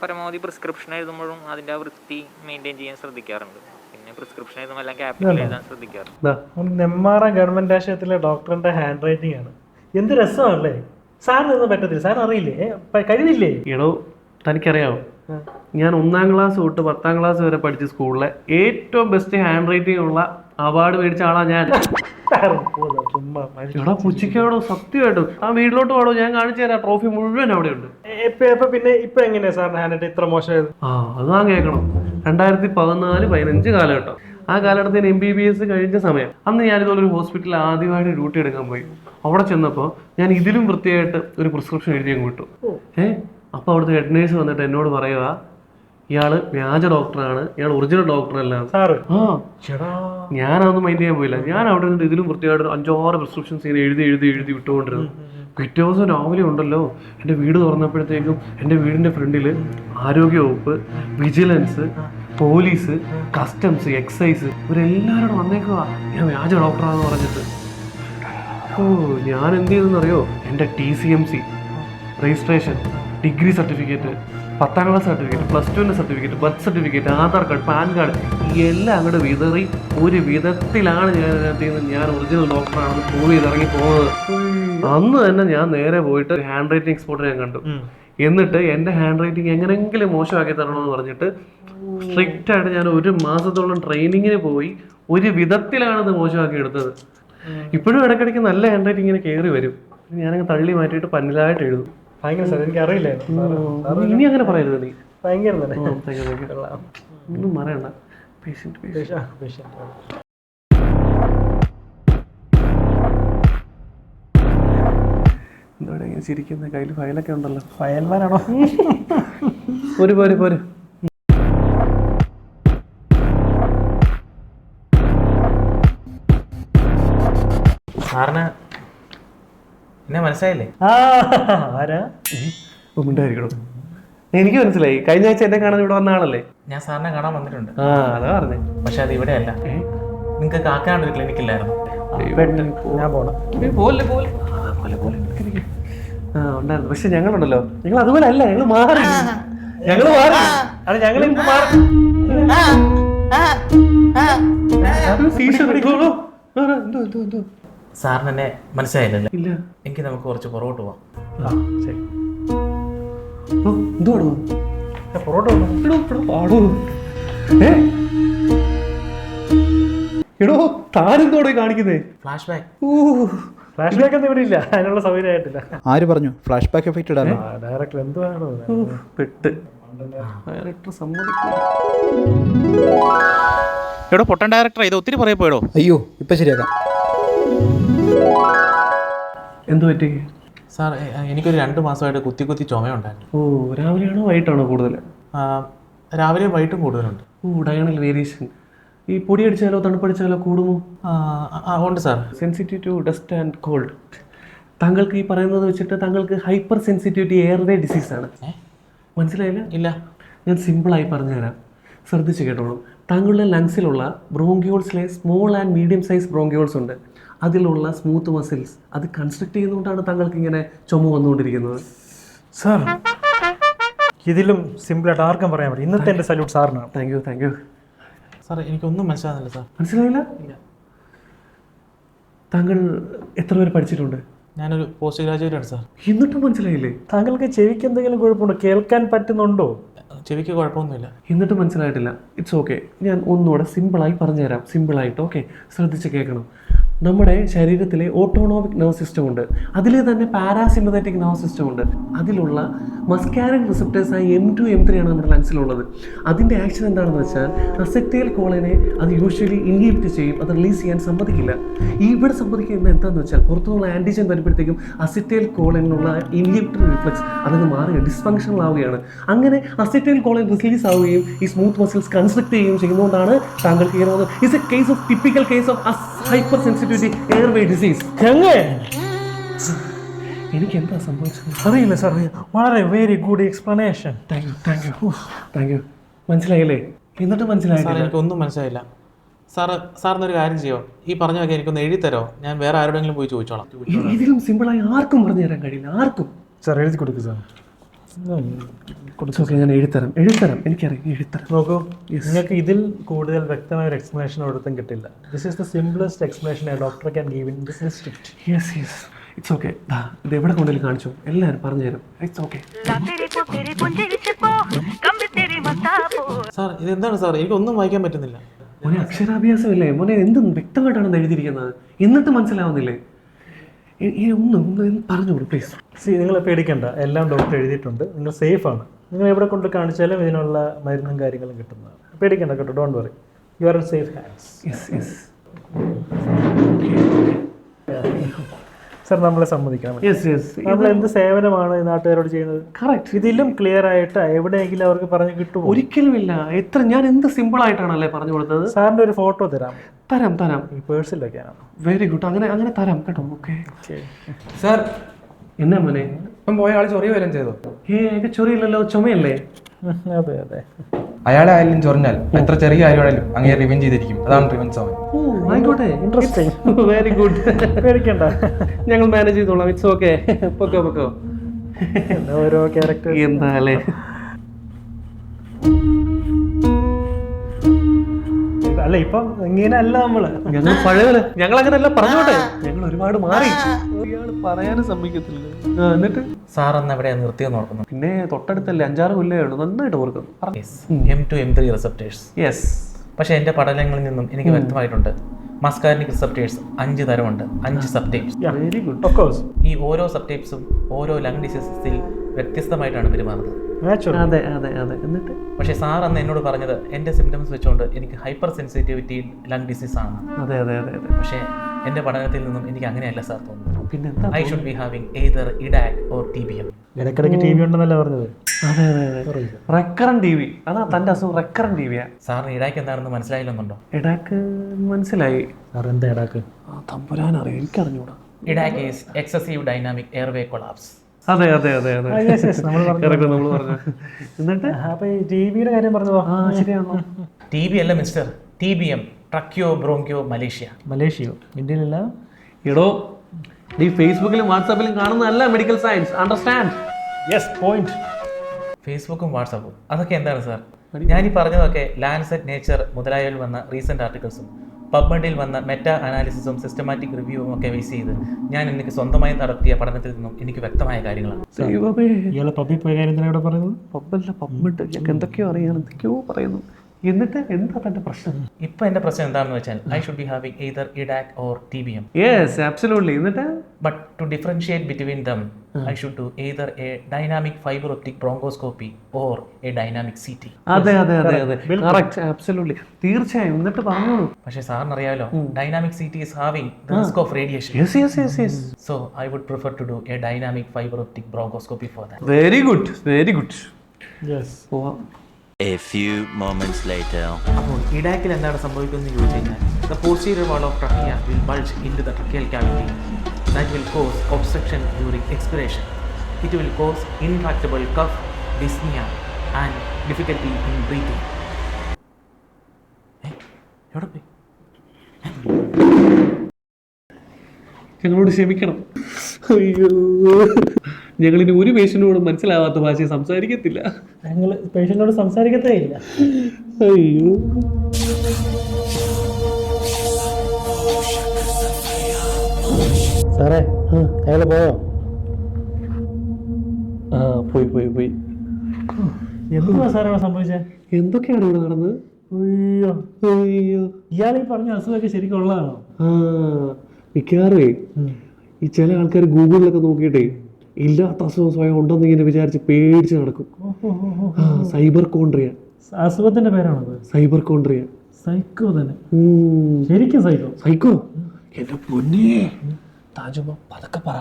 പരമാവധി പ്രിസ്ക്രിപ്ഷൻ എഴുതുമ്പോഴും അതിൻ്റെ ആ വൃത്തി മെയിൻറ്റെയിൻ ചെയ്യാൻ ശ്രദ്ധിക്കാറുണ്ട്. പിന്നെ പ്രിസ്ക്രിപ്ഷൻ എഴുതുമ്പോൾ എല്ലാം ക്യാപിറ്റൽ എഴുതാൻ ശ്രദ്ധിക്കാറുണ്ട്. നെമ്മാറ ഗവൺമെന്റ് ആശുപത്രിയിലെ ഡോക്ടറിന്റെ ഹാൻഡ് റൈറ്റിംഗ് ആണ്. എന്ത് രസമാണല്ലേ. സാറിനൊന്നും പറ്റത്തില്ല, സാറിന് അറിയില്ലേ, കഴിവില്ലേ? എടോ തനിക്കറിയാവോ, ഞാൻ 1ാം ക്ലാസ് തൊട്ട് 10ാം ക്ലാസ് വരെ പഠിച്ച സ്കൂളിലെ ഏറ്റവും ബെസ്റ്റ് ഹാൻഡ് റൈറ്റിംഗ് ഉള്ള അവാർഡ് മേടിച്ച ആളാ ഞാൻ. എടാ പുച്ചിക്കാടോ, സത്യമായിട്ടും ആ വീട്ടിലോട്ട് പാടോ, ഞാൻ കാണിച്ചു തരാം. ട്രോഫി മുഴുവൻ അവിടെ ഉണ്ട്. പിന്നെ ഇപ്പൊ എങ്ങനെയാ സാറിന് ഹാൻഡ് റൈറ്റിംഗ് ഇത്ര മോശമായത്? അത് ഞാൻ കേൾക്കണം. 2014-15 കാലഘട്ടം. ആ കാലഘട്ടത്തിന് MBBS കഴിഞ്ഞ സമയം. അന്ന് ഞാനിതുപോലൊരു ഹോസ്പിറ്റലിൽ ആദ്യമായിട്ട് ഡ്യൂട്ടി എടുക്കാൻ പോയി. അവിടെ ചെന്നപ്പോൾ ഞാൻ ഇതിലും വൃത്തിയായിട്ട് ഒരു പ്രിസ്ക്രിപ്ഷൻ എഴുതി അങ്ങ് വിട്ടു. അപ്പോൾ അവിടുത്തെ ഹെഡ് നേഴ്സ് വന്നിട്ട് എന്നോട് പറയുക, ഇയാള് വ്യാജ ഡോക്ടറാണ്, ഇയാൾ ഒറിജിനൽ ഡോക്ടറല്ല. ഞാനതൊന്നും മൈൻഡ് ചെയ്യാൻ പോയില്ല. ഞാൻ അവിടെ നിന്നിട്ട് ഇതിലും വൃത്തിയായിട്ട് 5-6 പ്രിസ്ക്രിപ്ഷൻസ് ഇങ്ങനെ എഴുതി വിട്ടുകൊണ്ടിരുന്നു. പിറ്റേ ദിവസം രാവിലെ ഉണ്ടല്ലോ, എൻ്റെ വീട് തുറന്നപ്പോഴത്തേക്കും എൻ്റെ വീടിൻ്റെ ഫ്രണ്ടിൽ ആരോഗ്യവകുപ്പ്, വിജിലൻസ്, പോലീസ്, കസ്റ്റംസ്, എക്സൈസ് ഇവരെല്ലാവരും വന്നേക്കുക ഞാൻ വ്യാജ ഡോക്ടറാണെന്ന് പറഞ്ഞിട്ട്. ഞാൻ എന്ത് ചെയ്തെന്നറിയോ, എൻ്റെ TCMC രജിസ്ട്രേഷൻ, ഡിഗ്രി സർട്ടിഫിക്കറ്റ്, 10ാം ക്ലാസ് സർട്ടിഫിക്കറ്റ്, +2ൻ്റെ certificate, birth certificate, Aadhaar card, PAN card എല്ലാം അങ്ങോട്ട് വിതറി ഒരു വിധത്തിലാണ് ഞാൻ ഒറിജിനൽ ഡോക്ടറാണെന്ന് പ്രൂവ് ചെയ്തിറങ്ങി പോകുന്നത്. അന്ന് തന്നെ ഞാൻ നേരെ പോയിട്ട് ഹാൻഡ് റൈറ്റിംഗ് എക്സ്പോർട്ട് ഞാൻ കണ്ടു. എന്നിട്ട് എൻ്റെ ഹാൻഡ് റൈറ്റിംഗ് എങ്ങനെയെങ്കിലും മോശമാക്കി തരണമെന്ന് പറഞ്ഞിട്ട് സ്ട്രിക്റ്റ് ആയിട്ട് ഞാൻ 1 മാസത്തോളം ട്രെയിനിങ്ങിന് പോയി ഒരു വിധത്തിലാണ് ഇത് മോശമാക്കി എടുത്തത്. ഇപ്പോഴും ഇടയ്ക്കിടയ്ക്ക് നല്ല ഹാൻഡ് റൈറ്റിംഗ് ഇങ്ങനെ കയറി വരും. ഞാനങ്ങ് തള്ളി മാറ്റിയിട്ട് പന്നിലായിട്ട് എഴുതും. ഭയങ്കര സാർ, എനിക്ക് അറിയില്ലായിരുന്നു. ഇനി അങ്ങനെ പറയരുത് നീ. ഭയങ്കര ഒന്നും പറയണ്ട. എന്താ ഇങ്ങനെ ചിരിക്കുന്ന? കയ്യിൽ ഫയലൊക്കെ ഉണ്ടല്ലോ. ഫയൽമാനാണോ? പോര് സാറിന് എന്നെ മനസ്സിലായില്ലേ? ആരാ? ഉണ്ടായിരിക്കണം. എനിക്ക് മനസ്സിലായി. കഴിഞ്ഞ ആഴ്ച എന്നെ കാണാൻ ഇവിടെ വന്ന ആളല്ലേ? ഞാൻ സാറിനെ കാണാൻ വന്നിട്ടുണ്ട്. അതാ പറഞ്ഞേ. പക്ഷെ അത് ഇവിടെ അല്ല. നിങ്ങൾക്ക് കാക്കാണ്ട് ഒരു ക്ലിനിക് ഇല്ലായിരുന്നു? ഞാൻ പോണം. ഉണ്ടായിരുന്നു. പക്ഷെ ഞങ്ങളുണ്ടല്ലോ, ഞങ്ങൾ അതുപോലെ അല്ല, ഞങ്ങൾ മാറി. സാറിന് എന്നെ മനസ്സിലായില്ലല്ലേ? ഇല്ല. എനിക്ക് നമുക്ക് കുറച്ച് പുറകോട്ട് പോവാം. എടോ താനെന്തോടെ കാണിക്കുന്നേ? ഫ്ലാഷ് ബാക്ക് ഒന്നും ഇവിടെ ഇല്ല, അതിനുള്ള സൗകര്യമായിട്ടില്ല. ആര് പറഞ്ഞു ഫ്ലാഷ് ബാക്ക് എഫക്റ്റ് ഇടാനോ? ഡയറക്ടർ എന്തുവാണോ പെട്ട്. ഡയറക്ടർ സമ്മതിക്കും. എടോ പൊട്ടൻ ഡയറക്ടർ, ഇത് ഒത്തിരി പറയപ്പോഴോ? അയ്യോ, ഇപ്പൊ ശരിയാക്കാം. എന്തു പറ്റി സാർ? എനിക്കൊരു 2 മാസമായിട്ട് കുത്തി ചുമയുണ്ടായിരുന്നു. രാവിലെയാണോ വൈകിട്ടാണോ കൂടുതൽ? രാവിലെയും വൈകിട്ടും കൂടുതലുണ്ട്. Diurnal variation. ഈ പൊടി അടിച്ചാലോ തണുപ്പടിച്ചാലോ കൂടുമോ? ഉണ്ട് sir. Sensitive to dust and cold. താങ്കൾക്ക് ഈ പറയുന്നത് വെച്ചിട്ട് താങ്കൾക്ക് ഹൈപ്പർ സെൻസിറ്റിവിറ്റി എയർവേ ഡിസീസാണ്. മനസ്സിലായില്ല? ഇല്ല. ഞാൻ സിമ്പിളായി പറഞ്ഞുതരാം, ശ്രദ്ധിച്ച് കേട്ടോളൂ. താങ്കളുടെ ലങ്സിലുള്ള ബ്രോങ്കിയോൾസിലെ small and medium size bronchioles ഉണ്ട്. അതിലുള്ള സ്മൂത്ത് മസിൽസ് അത് കൺസ്ട്രക്ട് ചെയ്യുന്നതുകൊണ്ടാണ് താങ്കൾക്ക് ഇങ്ങനെ ചുമ വന്നുകൊണ്ടിരിക്കുന്നത്. സാർ, ഇതിലും സിമ്പിളായിട്ട് ആർക്കും പറയാൻ പറ്റും. ഇന്നത്തെ എൻ്റെ സല്യൂട്ട് സാറിനാണ്. Thank you. സാർ, എനിക്കൊന്നും മനസ്സിലാകുന്നില്ല സാർ. മനസ്സിലായില്ല? താങ്കൾ എത്ര വരെ പഠിച്ചിട്ടുണ്ട്? ഞാനൊരു പോസ്റ്റ് ഗ്രാജുവേറ്റ് ആണ് സാർ. എന്നിട്ടും മനസ്സിലായില്ലേ? താങ്കൾക്ക് ചെവിക്ക് എന്തെങ്കിലും കുഴപ്പമുണ്ടോ? കേൾക്കാൻ പറ്റുന്നുണ്ടോ? ചെവിക്ക് കുഴപ്പമൊന്നുമില്ല. എന്നിട്ടും മനസ്സിലായിട്ടില്ല? It's okay. ഞാൻ ഒന്നുകൂടെ സിമ്പിളായി പറഞ്ഞുതരാം. സിമ്പിളായിട്ട് ഓക്കെ, ശ്രദ്ധിച്ച് കേൾക്കണം. നമ്മുടെ ശരീരത്തിലെ ഓട്ടോണോമിക് നെർവ് സിസ്റ്റം ഉണ്ട്, അതിൽ തന്നെ പാരാസിമ്പതറ്റിക് നെർവ് സിസ്റ്റം ഉണ്ട്. അതിലുള്ള മസ്കാരിൻ റിസപ്റ്റേഴ്സായ M2 M3 ആണ് നമ്മുടെ ലങ്സിലുള്ളത്. അതിൻ്റെ ആക്ഷൻ എന്താണെന്ന് വെച്ചാൽ അസറ്റൈൽ കോളിനെ അത് യൂഷ്വലി ഇൻഹിബിറ്റ് ചെയ്യും, അത് റിലീസ് ചെയ്യാൻ സമ്മതിക്കില്ല. ഇവിടെ സമ്മതിക്കുന്നത് എന്താണെന്ന് വെച്ചാൽ പുറത്തുനിന്നുള്ള ആൻറ്റിജൻ വരുമ്പോഴത്തേക്കും അസറ്റൈൽ കോളിനുള്ള ഇൻഹിബിറ്ററി റിഫ്ലക്സ് അതങ്ങ് മാറുകയാണ്, ഡിസ്ഫങ്ഷണൽ ആവുകയാണ്. അങ്ങനെ അസറ്റൈൽ കോളിൻ റിലീസ് ആവുകയും ഈ സ്മൂത്ത് മസിൽസ് കൺസ്ട്രക്ട് ചെയ്യുകയും ചെയ്യുന്നതുകൊണ്ടാണ് താങ്കൾക്ക് ഇങ്ങനെ വന്നത്. It's A case of typical case of hyper sensitivity airway disease. എനിക്ക് എന്താ സംഭവിച്ചത് അറിയില്ല സാർ. വളരെ very good explanation. Thank you. മനസ്സിലായില്ലേ? എന്നിട്ട് മനസ്സിലായില്ല? എനിക്കൊന്നും മനസ്സിലായില്ല. സാറിനൊരു കാര്യം ചെയ്യോ, ഈ പറഞ്ഞൊക്കെ എനിക്കൊന്ന് എഴുതി തരോ? ഞാൻ വേറെ ആരോടെങ്കിലും പോയി ചോദിച്ചോളാം. ഇതിലും സിമ്പിളായി ആർക്കും പറഞ്ഞു തരാൻ കഴിയില്ല, ആർക്കും. സാർ എഴുതി കൊടുക്കും സാർ. ഓക്കെ, ഞാൻ എഴുതരാം എനിക്കറിയാം എഴുതരാം. നോക്കൂ, നിങ്ങൾക്ക് ഇതിൽ കൂടുതൽ വ്യക്തമായ ഒരു എക്സ്പ്ലനേഷൻ ഒരിടത്തും കിട്ടില്ല. This is the simplest explanation A doctor can give in this district. Yes it's okay. ഇത് എവിടെ കൊണ്ടുപോയി കാണിച്ചു, എല്ലാവരും പറഞ്ഞുതരും. It's okay. സാർ ഇതെന്താണ് സാർ, എനിക്കൊന്നും വായിക്കാൻ പറ്റുന്നില്ല. മോനെ അക്ഷരാഭ്യാസമില്ലേ മോനെ? എന്തും വ്യക്തമായിട്ടാണ് എഴുതിയിരിക്കുന്നത്, എന്നിട്ട് മനസ്സിലാവുന്നില്ലേ? ഒന്ന് പറഞ്ഞോളൂ പ്ലീസ്. നിങ്ങൾ പേടിക്കണ്ട, എല്ലാം ഡോക്ടർ എഴുതിയിട്ടുണ്ട്. നിങ്ങൾ സേഫ് ആണ്. നിങ്ങൾ എവിടെ കൊണ്ട് കാണിച്ചാലും ഇതിനുള്ള മരുന്നും കാര്യങ്ങളും കിട്ടുന്നതാണ്. പേടിക്കണ്ട കേട്ടോ, don't worry, you are in safe hands. Sir, നമ്മളെ സമ്മതിക്കണം. നമ്മൾ എന്ത് സേവനമാണ് ഈ നാട്ടുകാരോട് ചെയ്യുന്നത്? കറക്റ്റ്. ഇതിലും ക്ലിയർ ആയിട്ട് എവിടെയെങ്കിലും അവർക്ക് പറഞ്ഞു കിട്ടുമോ? ഒരിക്കലുമില്ല. ഞാൻ എന്ത് സിമ്പിൾ ആയിട്ടാണല്ലേ പറഞ്ഞു കൊടുത്തത്. സാറിന്റെ ഒരു ഫോട്ടോ തരാം. തരാം ഈ പേഴ്സിൽ വെക്കാനാണ്. Very good. അങ്ങനെ തരാം കേട്ടോ. ഓക്കെ സാർ, എന്നാ മോനെ? ഇപ്പം പോയ ആൾ ചൊറിയ വല്ലതും ചെയ്തോ? ചൊറിയില്ലല്ലോ, ചുമയല്ലേ? അതെ. അയാളെ ആയാലും ചൊറിഞ്ഞാൽ എത്ര ചെറിയ കാര്യമാണെങ്കിലും അങ്ങനെ റിവെഞ്ച് ചെയ്തിരിക്കും. അതാണ് റിവെഞ്ച് സോങ്. ആയിക്കോട്ടെ, ഇൻട്രസ്റ്റിംഗ്. Very good. പേടിക്കണ്ട, ഞങ്ങൾ മാനേജ് ചെയ്തോളാം. It's okay. പൊക്കോ. ഓരോ ക്യാരക്ടർ എന്താല്ലേ? അല്ല, ഇപ്പൊ ഇങ്ങനെ അല്ല നമ്മള്. ഞങ്ങൾ പഴയത് ഞങ്ങൾ അങ്ങനെയല്ല, പറഞ്ഞോട്ടെ. ഞങ്ങൾ ഒരുപാട് മാറി. ഇയാള് പറയാനും സമ്മതിക്കത്തില്ല. എന്നിട്ട് സാർ അന്ന് എവിടെയാണ് നിർത്തിയെന്ന് ഓർക്കുന്നു? പിന്നെ തൊട്ടടുത്തല്ലേ, 5-6 കൊല്ലേ ഉള്ളൂ. നന്നായിട്ട് ഓർക്കുന്നു. M2 M3 receptors. യെസ്. പക്ഷേ എൻ്റെ പഠനങ്ങളിൽ നിന്നും എനിക്ക് വ്യക്തമായിട്ടുണ്ട്, മസ്കാരിനിക് റിസപ്റ്റേഴ്സ് 5 തരമുണ്ട്, 5 sub types. Very good. Of course. ഈ ഓരോ സബ് ടൈപ്സും ഓരോ ലങ് ഡിസീസസിൽ വ്യത്യസ്തമായിട്ടാണ് പെരുമാറുന്നത്. അതെ. എന്നിട്ട് പക്ഷേ സാർ അന്ന് എന്നോട് പറഞ്ഞത് എൻ്റെ സിംറ്റംസ് വെച്ചുകൊണ്ട് എനിക്ക് ഹൈപ്പർ സെൻസിറ്റിവിറ്റി ലങ് ഡിസീസ് ആണ്. അതെ. പക്ഷേ എൻ്റെ പഠനത്തിൽ നിന്നും എനിക്ക് അങ്ങനെയല്ല സാർ തോന്നുന്നു. പിന്നെന്താ? I should be having either EDAC or TBM. ഇടയ്ക്കിടയ്ക്ക് TV ഉണ്ടെന്നല്ല പറഞ്ഞത്. അതെ. Recurrent TV. അതാ തന്റെ അസുഖം, റെക്കറന്റ് TV. സാറിന് ഇഡാക്ക് എന്താണെന്ന് മനസ്സിലായില്ലെന്നുണ്ടോ? ഇടാക്ക് മനസ്സിലായി. സാർ എന്താ ഇടാക്ക്? തമ്പുരാൻ അറിയാം, എനിക്കറിഞ്ഞൂടാ. EDAC is excessive dynamic airway collapse. അതെ. നമ്മൾ പറഞ്ഞു. എന്നിട്ട് അപ്പൊ ഈ TVയുടെ കാര്യം പറഞ്ഞതോ? ശരിയാണോ? TB അല്ല mister, TBM, tracheobronchomalacia. മലേഷ്യയോ? ഇന്ത്യയിലല്ല. എടോ, നീ ഫേസ്ബുക്കിലും വാട്സാപ്പിലും കാണുന്നതല്ല medical science. Understand? Yes, point. ഫേസ്ബുക്കും വാട്സാപ്പും അതൊക്കെ എന്താണ് സാർ? ഞാൻ ഈ പറഞ്ഞതൊക്കെ ലാൻസെറ്റ്, നേച്ചർ മുതലായവയിൽ വന്ന റീസെന്റ് ആർട്ടിക്കിൾസും പബ്മെഡിൽ വന്ന മെറ്റാ അനാലിസിസും സിസ്റ്റമാറ്റിക് റിവ്യൂവും ഒക്കെ ബേസ് ചെയ്ത് ഞാൻ എനിക്ക് സ്വന്തമായി നടത്തിയ പഠനത്തിൽ നിന്നും എനിക്ക് വ്യക്തമായ കാര്യങ്ങളാണ്. ഇയാളെ പബ്ബിൽ പോയ കാര്യം എന്തിനാ ഇവിടെ പറയുന്നത്? പബ്ബല്ല, പബ്ബിട്ട് എന്തൊക്കെയോ അറിയാൻ എന്തൊക്കെയോ പറയുന്നു. എന്നിട്ട് എന്താ തന്റെ പ്രശ്നം? ഇപ്പൊ എന്റെ പ്രശ്നം എന്താണെന്ന് വെച്ചാൽ I should be having either EDAC or TBM. Yes, absolutely. എന്നിട്ട് but to differentiate between them I should do either a dynamic fibre optic bronchoscopy or a dynamic CT. അതെ. കറക്റ്റ്, ആബ്സല്യൂട്ട്ലി, തീർച്ചയായും. എന്നിട്ട് പറഞ്ഞോളൂ. പക്ഷേ സാറിന് അറിയാലോ, dynamic CT is having the risk of radiation. Yes. So I would prefer to do a dynamic fiber optic bronchoscopy for that. Very good. Yes. A few moments later. അപ്പോൾ ഇഡാക്കിൽ എന്താണ് സംഭവിക്കുന്നത് എന്ന് ചോദിച്ചു കഴിഞ്ഞാൽ the posterior wall of trachea will bulge into the tracheal cavity. That will cause obstruction during expiration. It will cause intractable cough, dyspnea and difficulty in breathing. എവിടെ പോയി? ഞങ്ങളോട് ക്ഷമിക്കണം. അയ്യോ, ഞങ്ങളിനി ഒരു പേഷ്യന്റിനോട് മനസ്സിലാവാത്ത ഭാഷ സംസാരിക്കത്തില്ല. ഞങ്ങൾ പേഷ്യന്റിനോട് സംസാരിക്കത്തേ ഇല്ല. അയ്യോ, സാറേ, അയാള് പോയോ? പോയി. എന്തുവാ സാറേ സംഭവിച്ചേ? എന്തൊക്കെയാണ് ഇവിടെ നടന്നത്? അയ്യോ, ഇയാൾ ഈ പറഞ്ഞ അസുഖമൊക്കെ ശരിക്കും ഉള്ളതാണോ? മിക്കവാറേ ഈ ചില ആൾക്കാർ ഗൂഗിളിലൊക്കെ നോക്കിയിട്ടേ ഇല്ലാത്ത അസുഖം സ്വയം ഉണ്ടെന്ന് ഇങ്ങനെ വിചാരിച്ച് പേടിച്ച് നടക്കും. സൈബർ കോൺട്രിയ അസുഖത്തിന്റെ പേരാണത്. സൈബർ കോൺട്രിയ. സൈക്കോ തന്നെ, ശരിക്കും സൈക്കോ. എന്റെ പൊന്നേ, താജുമ പതൊക്കെ പറ.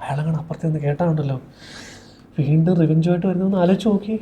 അയാളങ്ങനെ അപ്പുറത്ത് നിന്ന് കേട്ടാണ്ടല്ലോ വീണ്ടും റിവെഞ്ചുമായിട്ട് വരുന്നതെന്ന് ആലോചിച്ച് നോക്കി.